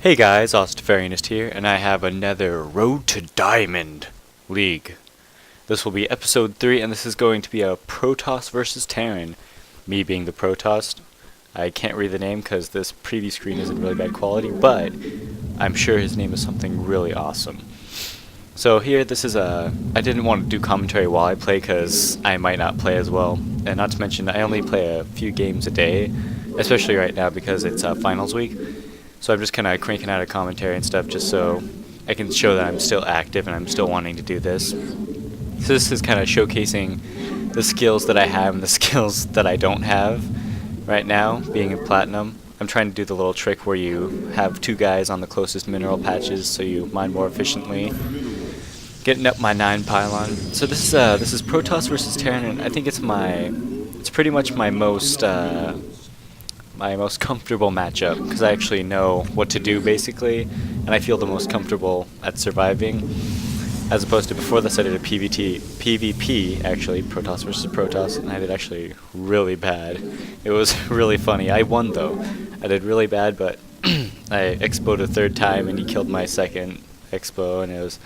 Hey guys, Ostafarianist here, and I have another Road to Diamond League. This will be episode 3, and this is going to be a Protoss versus Terran. Me being the Protoss. I can't read the name because this preview screen is in really bad quality, but I'm sure his name is something really awesome. So here, this is I didn't want to do commentary while I play because I might not play as well. And not to mention, I only play a few games a day, especially right now because it's finals week. So I'm just kind of cranking out a commentary and stuff just so I can show that I'm still active and I'm still wanting to do this. So this is kind of showcasing the skills that I have and the skills that I don't have right now, being in Platinum. I'm trying to do the little trick where you have two guys on the closest mineral patches so you mine more efficiently. Getting up my 9 pylon. So this is Protoss versus Terran, and I think it's pretty much my most comfortable matchup because I actually know what to do basically, and I feel the most comfortable at surviving, as opposed to before this I did a PvP actually, Protoss versus Protoss, and I did actually really bad. It was really funny. I won though. I did really bad, but I expoed a third time and he killed my second expo, and it was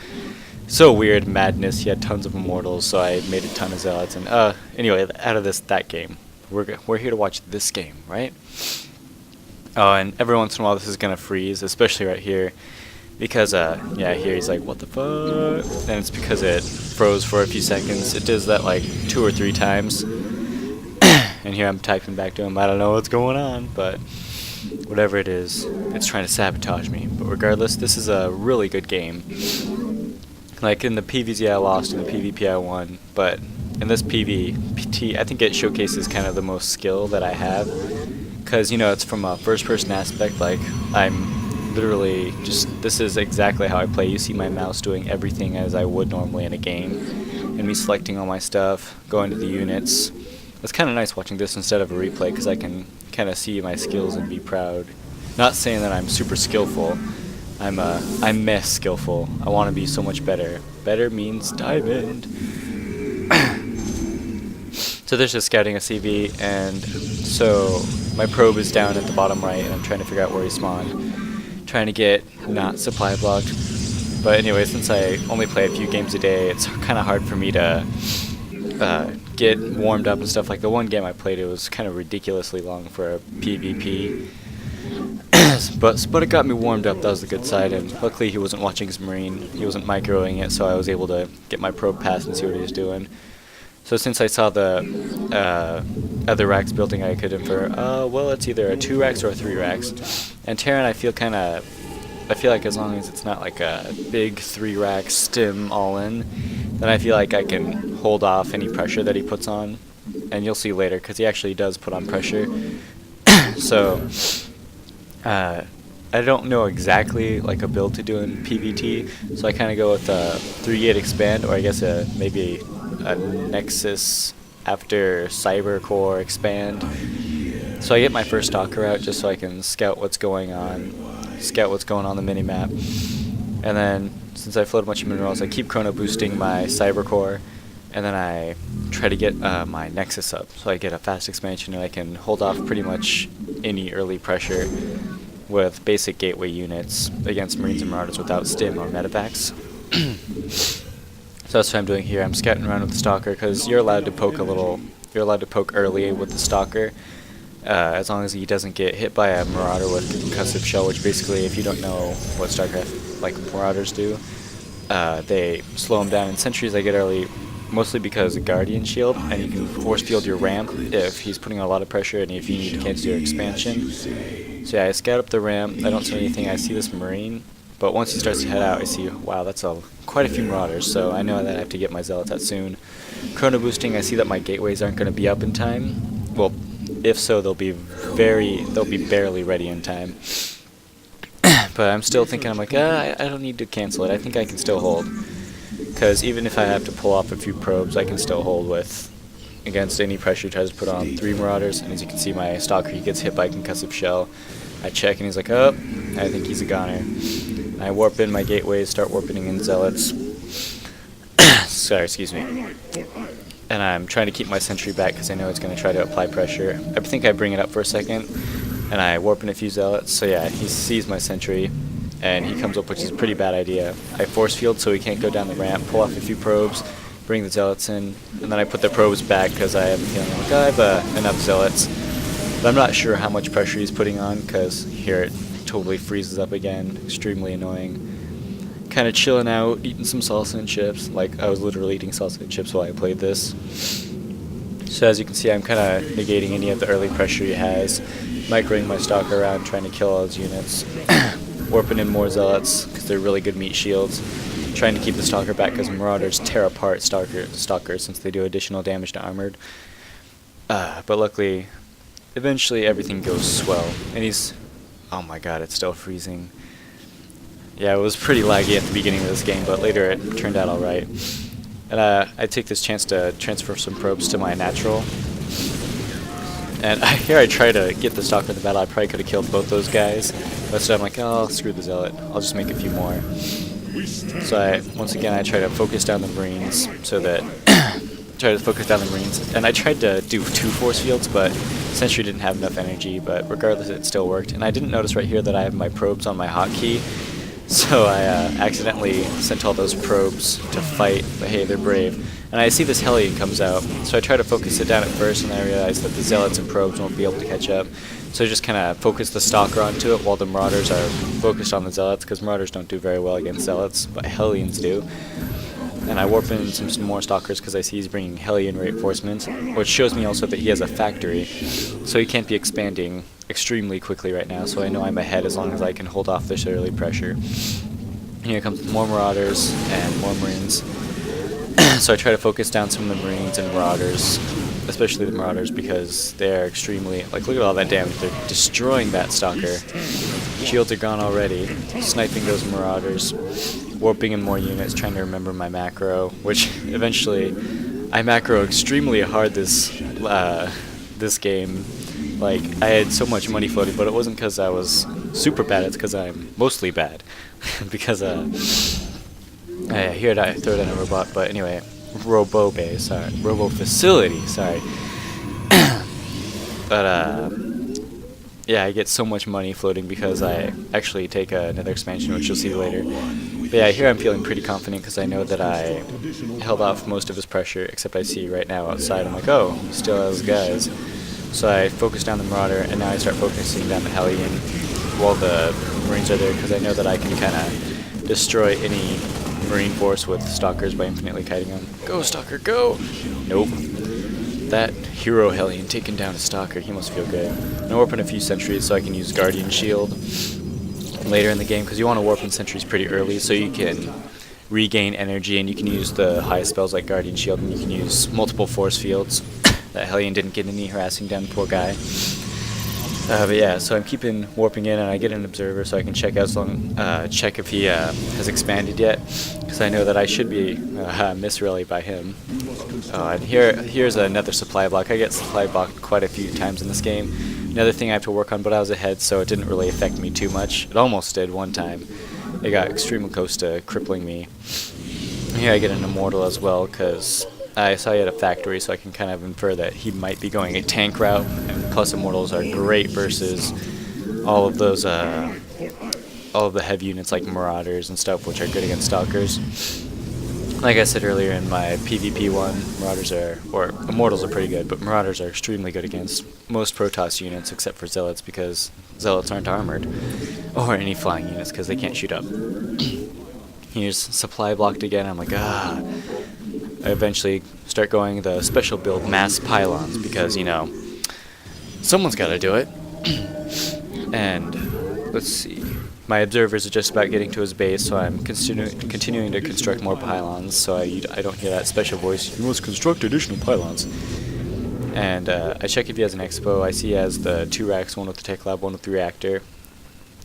so weird madness. He had tons of immortals, so I made a ton of zealots, and anyway, out of that game. We're here to watch this game, right? Oh, and every once in a while this is gonna freeze, especially right here, because yeah, here he's like, what the fuck? And it's because it froze for a few seconds. It does that like 2 or 3 times. And here I'm typing back to him. I don't know what's going on, but whatever it is, it's trying to sabotage me. But regardless, this is a really good game. Like in the PvZ I lost, in the PvP I won, but in this PvT, I think it showcases kind of the most skill that I have, because, you know, it's from a first-person aspect. Like, I'm literally just, this is exactly how I play. You see my mouse doing everything as I would normally in a game, and me selecting all my stuff, going to the units. It's kind of nice watching this instead of a replay, because I can kind of see my skills and be proud. Not saying that I'm super skillful. I'm meh skillful. I want to be so much better. Better means diamond. So there's just scouting a CV, and so my probe is down at the bottom right, and I'm trying to figure out where he spawned. Trying to get not supply blocked. But anyway, since I only play a few games a day, it's kind of hard for me to get warmed up and stuff. Like the one game I played, it was kind of ridiculously long for a PvP. but it got me warmed up. That was the good side, and luckily he wasn't watching his marine. He wasn't microing it, so I was able to get my probe past and see what he was doing. So since I saw the other racks building, I could infer, well, it's either a 2 racks or a 3 racks. And Terran, I feel like as long as it's not like a big 3 rack stim all in, then I feel like I can hold off any pressure that he puts on. And you'll see later, because he actually does put on pressure. So I don't know exactly like a build to do in PvT, so I kind of go with a 3-8 expand, or I guess maybe a Nexus after Cyber Core expand. So I get my first stalker out just so I can scout what's going on the minimap. And then since I float a bunch of minerals, I keep chrono boosting my Cyber Core, and then I try to get my Nexus up so I get a fast expansion and I can hold off pretty much any early pressure with basic gateway units against Marines and Marauders without stim or medevacs. So that's what I'm doing here. I'm scouting around with the stalker because you're allowed to poke early with the stalker, as long as he doesn't get hit by a Marauder with concussive shell, which basically, if you don't know what StarCraft like Marauders do, they slow him down. In sentries I get early mostly because of Guardian Shield, and you can force field your ramp if he's putting a lot of pressure and if you need to cancel your expansion. So yeah, I scout up the ramp. I don't see anything. I see this Marine. But once he starts to head out, I see, wow, that's quite a few Marauders, so I know that I have to get my Zealots out soon. Chrono boosting, I see that my gateways aren't going to be up in time. Well, if so, they'll be barely ready in time. But I'm still thinking, I'm like, I don't need to cancel it. I think I can still hold. Because even if I have to pull off a few probes, I can still hold against any pressure he tries to put on 3 Marauders. And as you can see, my Stalker, he gets hit by concussive shell. I check, and he's like, oh, I think he's a goner. I warp in my gateways, start warping in Zealots. Sorry, excuse me. And I'm trying to keep my sentry back because I know it's going to try to apply pressure. I think I bring it up for a second. and I warp in a few zealots. So yeah, he sees my sentry, and he comes up, which is a pretty bad idea. I force field so he can't go down the ramp, pull off a few probes, bring the zealots in, and then I put the probes back because I have a feeling like I have enough zealots. But I'm not sure how much pressure he's putting on, because here it totally freezes up again. Extremely annoying. Kind of chilling out, eating some salsa and chips. Like, I was literally eating salsa and chips while I played this. So as you can see, I'm kind of negating any of the early pressure he has, microing my stalker around, trying to kill all his units, warping in more zealots because they're really good meat shields, trying to keep the stalker back because marauders tear apart stalkers since they do additional damage to armored. But luckily, eventually everything goes swell, and he's... oh my god, it's still freezing. Yeah, it was pretty laggy at the beginning of this game, but later it turned out alright. And I take this chance to transfer some probes to my natural. And here I try to get the stalker in the battle. I probably could have killed both those guys. But so I'm like, oh, screw the zealot. I'll just make a few more. So once again, I try to focus down the marines so that... And I tried to do 2 force fields, but Sentry didn't have enough energy, but regardless, it still worked. And I didn't notice right here that I have my probes on my hotkey. So I accidentally sent all those probes to fight, but hey, they're brave. And I see this Hellion comes out, so I try to focus it down at first, and then I realize that the Zealots and probes won't be able to catch up. So I just kind of focus the Stalker onto it while the Marauders are focused on the Zealots, because Marauders don't do very well against Zealots, but Hellions do. And I warp in some more Stalkers because I see he's bringing Hellion reinforcements, which shows me also that he has a factory, so he can't be expanding extremely quickly right now, so I know I'm ahead as long as I can hold off this early pressure. Here comes more Marauders and more Marines. So I try to focus down some of the Marines and Marauders, especially the Marauders, because they're extremely... like, look at all that damage. They're destroying that Stalker. Shields are gone already. Sniping those Marauders. Warping in more units, trying to remember my macro, which eventually... I macro extremely hard this game. Like, I had so much money floating, but it wasn't because I was super bad, it's because I'm mostly bad. Because, here I throw down a robot, but anyway, Robo facility, sorry. But, yeah, I get so much money floating because I actually take another expansion, which you'll see later. But yeah, here I'm feeling pretty confident because I know that I held off most of his pressure, except I see right now outside, I'm like, oh, he still has guys. So I focus down the Marauder, and now I start focusing down the Hellion while the Marines are there, because I know that I can kind of destroy any Marine force with Stalkers by infinitely kiting them. Go, Stalker, go! Nope. That hero Hellion taking down a Stalker, he must feel good. And I warp in a few sentries so I can use Guardian Shield later in the game, because you want to warp in sentries pretty early so you can regain energy, and you can use the high spells like Guardian Shield, and you can use multiple force fields. That Hellion didn't get any harassing down, poor guy. But yeah, so I'm keeping warping in, and I get an observer so I can check check if he has expanded yet, because I know that I should be misrally by him. And here's another supply block. I get supply blocked quite a few times in this game. Another thing I have to work on, but I was ahead, so it didn't really affect me too much. It almost did one time. It got extremely close to crippling me. Here I get an Immortal as well, because I saw he had a factory, so I can kind of infer that he might be going a tank route, and plus Immortals are great versus all of those, all of the heavy units like Marauders and stuff, which are good against Stalkers. Like I said earlier in my PvP one, Immortals are pretty good, but Marauders are extremely good against most Protoss units except for Zealots, because Zealots aren't armored, or any flying units because they can't shoot up. Here's supply blocked again. I'm like, ah. I eventually start going the special build mass pylons because, you know, someone's got to do it. And let's see. My observers are just about getting to his base, so I'm continuing to construct more pylons, so I don't hear that special voice, you must construct additional pylons. And I check if he has an expo. I see he has the 2 racks, one with the tech lab, one with the reactor.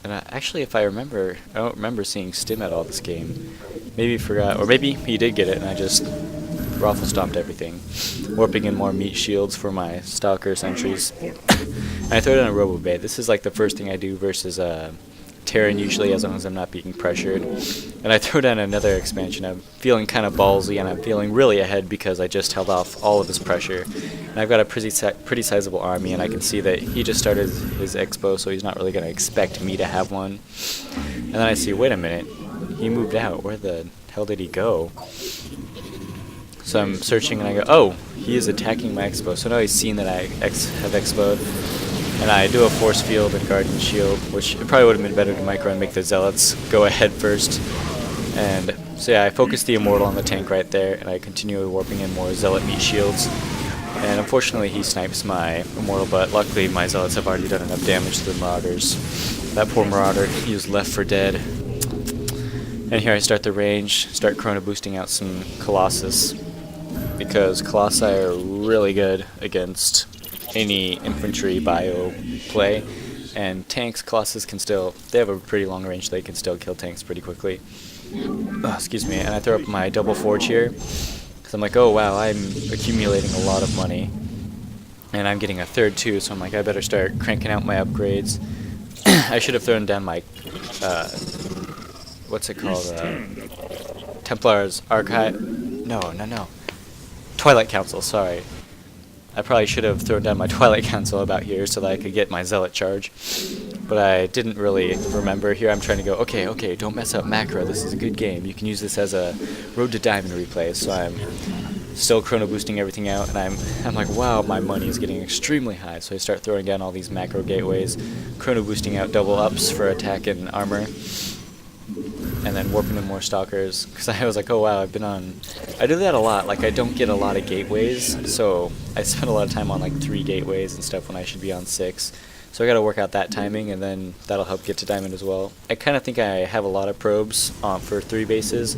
And actually, if I remember, I don't remember seeing Stim at all this game. Maybe he forgot, or maybe he did get it and I just raffle stomped everything. Warping in more meat shields for my Stalker sentries. And I throw down a Robo Bay. This is like the first thing I do versus Terran usually, as long as I'm not being pressured. And I throw down another expansion. I'm feeling kind of ballsy, and I'm feeling really ahead because I just held off all of this pressure. And I've got a pretty sizable army, and I can see that he just started his expo, so he's not really going to expect me to have one. And then I see, wait a minute, he moved out. Where the hell did he go? So I'm searching, and I go, oh, he is attacking my expo. So now he's seen that I have expoed. And I do a force field and guardian shield, which it probably would have been better to micro and make the zealots go ahead first. And so yeah, I focus the immortal on the tank right there, and I continue warping in more zealot meat shields. And unfortunately he snipes my immortal, but luckily my zealots have already done enough damage to the marauders. That poor marauder, he was left for dead. And here I start the range, start chrono boosting out some Colossus, because Colossi are really good against any infantry bio play, and tanks, Colossus can still, they have a pretty long range, they can still kill tanks pretty quickly. Excuse me. And I throw up my double forge here, because I'm like, oh wow, I'm accumulating a lot of money, and I'm getting a third too, so I'm like, I better start cranking out my upgrades. I should have thrown down my, what's it called, Templar's Archive, no, Twilight Council, sorry. I probably should have thrown down my Twilight Council about here so that I could get my Zealot charge. But I didn't really remember. Here I'm trying to go, okay, don't mess up macro. This is a good game. You can use this as a Road to Diamond replay. So I'm still chrono boosting everything out, and I'm like, wow, my money is getting extremely high. So I start throwing down all these macro gateways, chrono boosting out double ups for attack and armor, and then warping in more stalkers, because I was like, oh wow, I do that a lot. Like, I don't get a lot of gateways, so I spend a lot of time on like 3 gateways and stuff when I should be on 6. So I gotta work out that timing, and then that'll help get to diamond as well. I kind of think I have a lot of probes for 3 bases,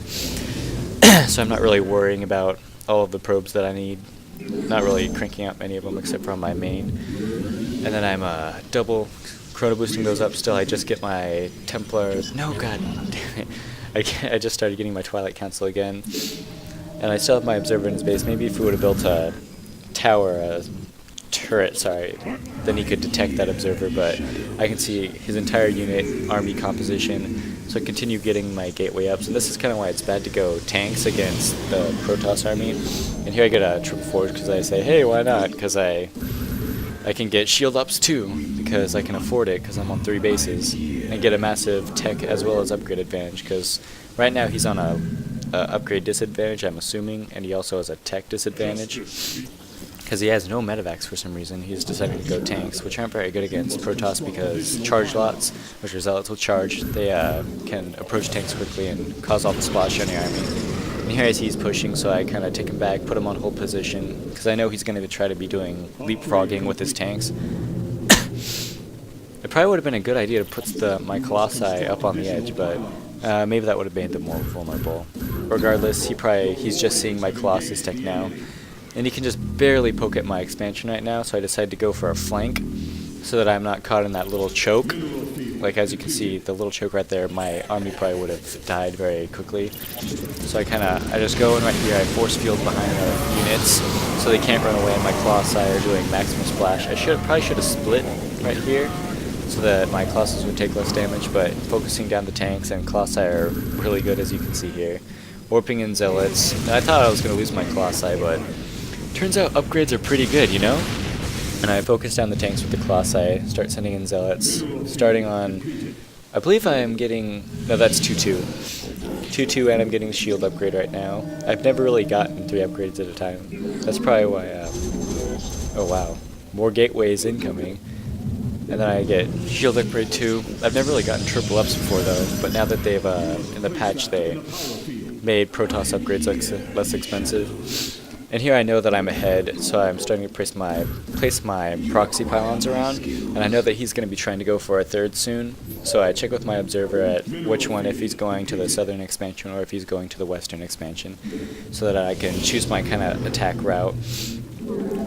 so I'm not really worrying about all of the probes that I need. Not really cranking out many of them except for on my main. And then I'm double chrono boosting those up still. I just get my Templars. No, god damn it. I just started getting my Twilight Council again. And I still have my Observer in his base. Maybe if we would have built a tower, turret, sorry, then he could detect that Observer, but I can see his entire unit, army composition, so I continue getting my gateway ups, and this is kind of why it's bad to go tanks against the Protoss army. And here I get a triple forge because I say, hey, why not, because I can get shield ups too, because I can afford it, because I'm on 3 bases, and get a massive tech as well as upgrade advantage, because right now he's on a upgrade disadvantage, I'm assuming, and he also has a tech disadvantage, because he has no medevacs for some reason. He's decided to go tanks, which aren't very good against Protoss, because charge lots, which are zealots will charge, they can approach tanks quickly and cause all the splash on your army. And here as he's pushing, so I kind of take him back, put him on hold position, because I know he's going to try to be doing leapfrogging with his tanks. It probably would have been a good idea to put my Colossi up on the edge, but maybe that would have made them more vulnerable. Regardless, he's just seeing my Colossus tech now, and he can just barely poke at my expansion right now, so I decided to go for a flank, so that I'm not caught in that little choke. Like, as you can see, the little choke right there, my army probably would have died very quickly. So I just go in right here, I force field behind the units, so they can't run away, and my Colossi are doing maximum splash. I probably should have split right here, so that my Colossus would take less damage, but focusing down the tanks, and Colossi are really good, as you can see here. Warping in zealots, and I thought I was going to lose my Colossi, but turns out upgrades are pretty good, you know? And I focus down the tanks with the Colossi, start sending in zealots, starting on, I believe I am getting, no, that's 2-2. 2-2, and I'm getting the shield upgrade right now. I've never really gotten 3 upgrades at a time. That's probably why, oh wow, more gateways incoming. And then I get shield upgrade 2. I've never really gotten triple ups before though, but now that they've, in the patch, they made Protoss upgrades less expensive. And here I know that I'm ahead, so I'm starting to place my proxy pylons around, and I know that he's going to be trying to go for a 3rd soon, so I check with my observer at which one, if he's going to the southern expansion or if he's going to the western expansion, so that I can choose my kind of attack route.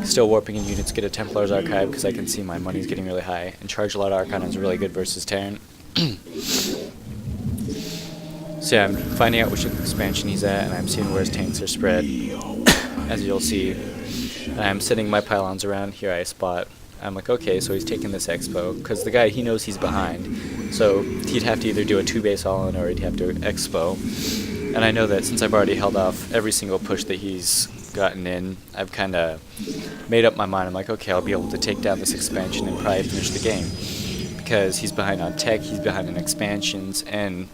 Still warping in units, get a Templar's Archive because I can see my money's getting really high, and Charge a Lot Archon is really good versus Terran. So yeah, I'm finding out which expansion he's at, and I'm seeing where his tanks are spread. As you'll see, I'm setting my pylons around. Here I spot, I'm like, okay, so he's taking this expo, because the guy, he knows he's behind. So he'd have to either do a 2-base all-in or he'd have to expo. And I know that since I've already held off every single push that he's gotten in, I've kind of made up my mind. I'm like, okay, I'll be able to take down this expansion and probably finish the game. Because he's behind on tech, he's behind on expansions, and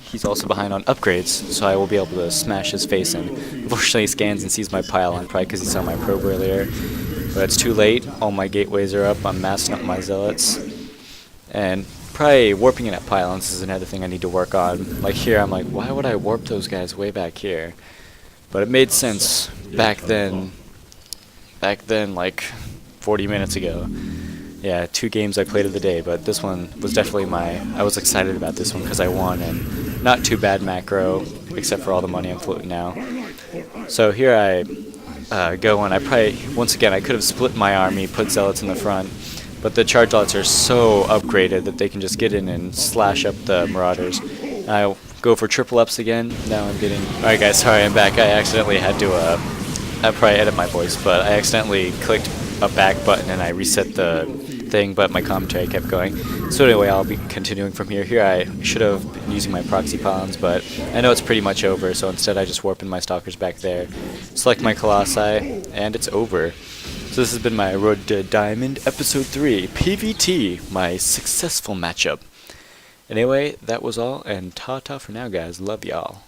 he's also behind on upgrades, so I will be able to smash his face in. Unfortunately, he scans and sees my pylon, probably because he saw my probe earlier. But it's too late, all my gateways are up, I'm massing up my zealots. And probably warping in at pylons is another thing I need to work on. Like here, I'm like, why would I warp those guys way back here? But it made sense back then like 40 minutes ago. Yeah, 2 games I played of the day, but this one was definitely I was excited about this one because I won, and not too bad macro, except for all the money I'm floating now. So here I go, and I probably, once again, I could have split my army, put zealots in the front, but the charge lots are so upgraded that they can just get in and slash up the marauders. I go for triple ups again. Now I'm getting... Alright guys, sorry, I'm back. I accidentally had to, I'd probably edit my voice, but I accidentally clicked a back button and I reset the thing, but my commentary kept going. So anyway, I'll be continuing from here. Here I should have been using my proxy pawns, but I know it's pretty much over, so instead I just warp in my stalkers back there, select my colossi, and it's over. So this has been my Road to Diamond Episode 3, PvT, my successful matchup. Anyway, that was all, and ta-ta for now, guys. Love y'all.